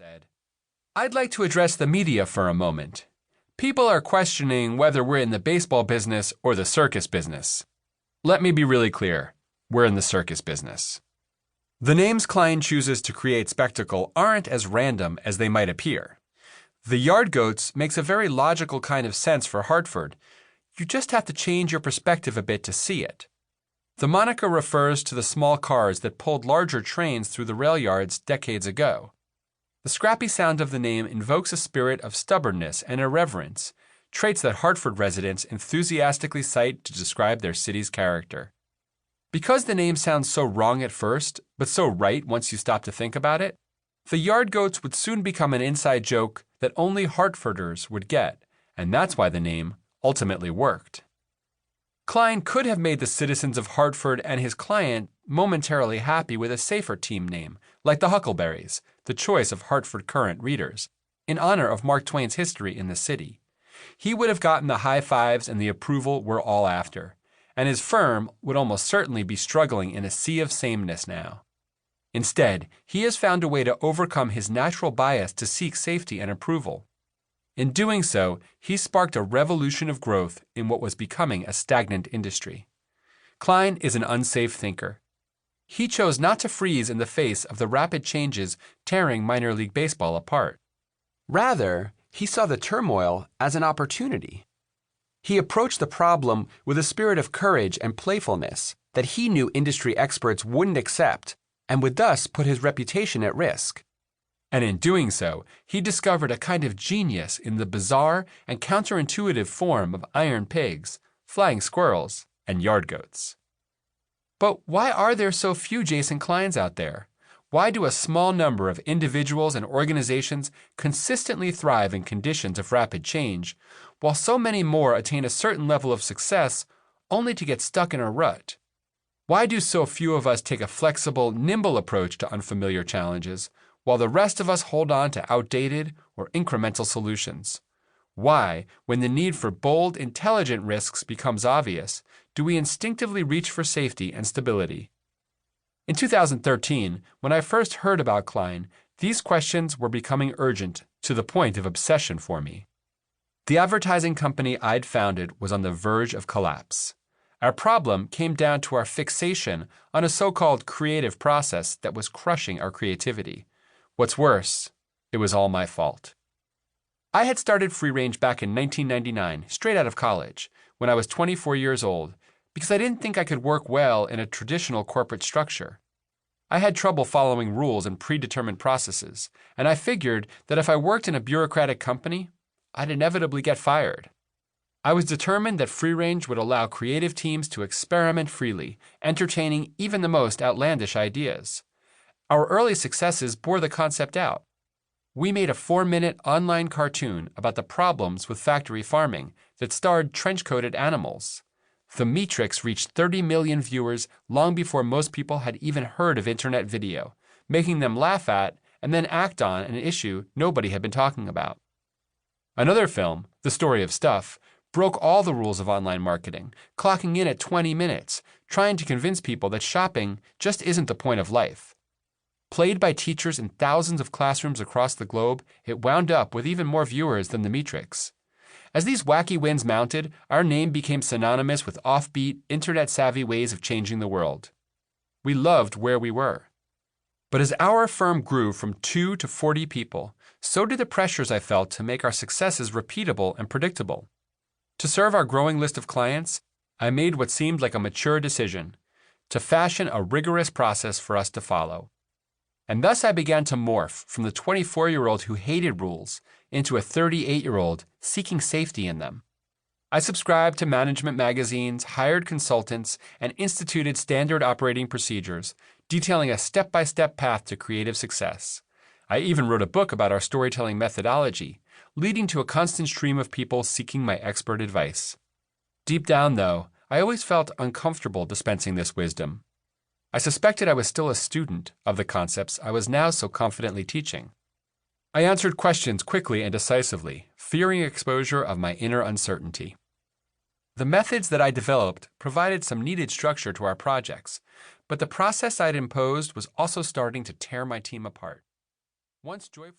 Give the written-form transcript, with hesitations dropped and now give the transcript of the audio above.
said, "I'd like to address the media for a moment. People are questioning whether we're in the baseball business or the circus business. Let me be really clear. We're in the circus business." The names Klein chooses to create spectacle aren't as random as they might appear. The Yard Goats makes a very logical kind of sense for Hartford. You just have to change your perspective a bit to see it. The moniker refers to the small cars that pulled larger trains through the rail yards decades ago. The scrappy sound of the name invokes a spirit of stubbornness and irreverence, traits that Hartford residents enthusiastically cite to describe their city's character. Because the name sounds so wrong at first, but so right once you stop to think about it, the Yard Goats would soon become an inside joke that only Hartforders would get, and that's why the name ultimately worked. Klein could have made the citizens of Hartford and his client momentarily happy with a safer team name, like the Huckleberries, the choice of Hartford Courant readers, in honor of Mark Twain's history in the city. He would have gotten the high fives and the approval we're all after, and his firm would almost certainly be struggling in a sea of sameness now. Instead, he has found a way to overcome his natural bias to seek safety and approval. In doing so, he sparked a revolution of growth in what was becoming a stagnant industry. Klein is an unsafe thinker. He chose not to freeze in the face of the rapid changes tearing minor league baseball apart. Rather, he saw the turmoil as an opportunity. He approached the problem with a spirit of courage and playfulness that he knew industry experts wouldn't accept and would thus put his reputation at risk. And in doing so, he discovered a kind of genius in the bizarre and counterintuitive form of iron pigs, flying squirrels, and yard goats. But why are there so few Jason Kleins out there? Why do a small number of individuals and organizations consistently thrive in conditions of rapid change, while so many more attain a certain level of success only to get stuck in a rut? Why do so few of us take a flexible, nimble approach to unfamiliar challenges, while the rest of us hold on to outdated or incremental solutions? Why, when the need for bold, intelligent risks becomes obvious, do we instinctively reach for safety and stability? In 2013, when I first heard about Klein, these questions were becoming urgent to the point of obsession for me. The advertising company I'd founded was on the verge of collapse. Our problem came down to our fixation on a so-called creative process that was crushing our creativity. What's worse, it was all my fault. I had started Free Range back in 1999, straight out of college, when I was 24 years old, because I didn't think I could work well in a traditional corporate structure. I had trouble following rules and predetermined processes, and I figured that if I worked in a bureaucratic company, I'd inevitably get fired. I was determined that Free Range would allow creative teams to experiment freely, entertaining even the most outlandish ideas. Our early successes bore the concept out. We made a 4-minute online cartoon about the problems with factory farming that starred trench-coated animals. The Matrix reached 30 million viewers long before most people had even heard of internet video, making them laugh at and then act on an issue nobody had been talking about. Another film, The Story of Stuff, broke all the rules of online marketing, clocking in at 20 minutes, trying to convince people that shopping just isn't the point of life. Played by teachers in thousands of classrooms across the globe, it wound up with even more viewers than The Matrix. As these wacky wins mounted, our name became synonymous with offbeat, internet-savvy ways of changing the world. We loved where we were. But as our firm grew from 2 to 40 people, so did the pressures I felt to make our successes repeatable and predictable. To serve our growing list of clients, I made what seemed like a mature decision: to fashion a rigorous process for us to follow. And thus I began to morph from the 24-year-old who hated rules into a 38-year-old seeking safety in them. I subscribed to management magazines, hired consultants, and instituted standard operating procedures, detailing a step-by-step path to creative success. I even wrote a book about our storytelling methodology, leading to a constant stream of people seeking my expert advice. Deep down, though, I always felt uncomfortable dispensing this wisdom. I suspected I was still a student of the concepts I was now so confidently teaching. I answered questions quickly and decisively, fearing exposure of my inner uncertainty. The methods that I developed provided some needed structure to our projects, but the process I'd imposed was also starting to tear my team apart. Once joyful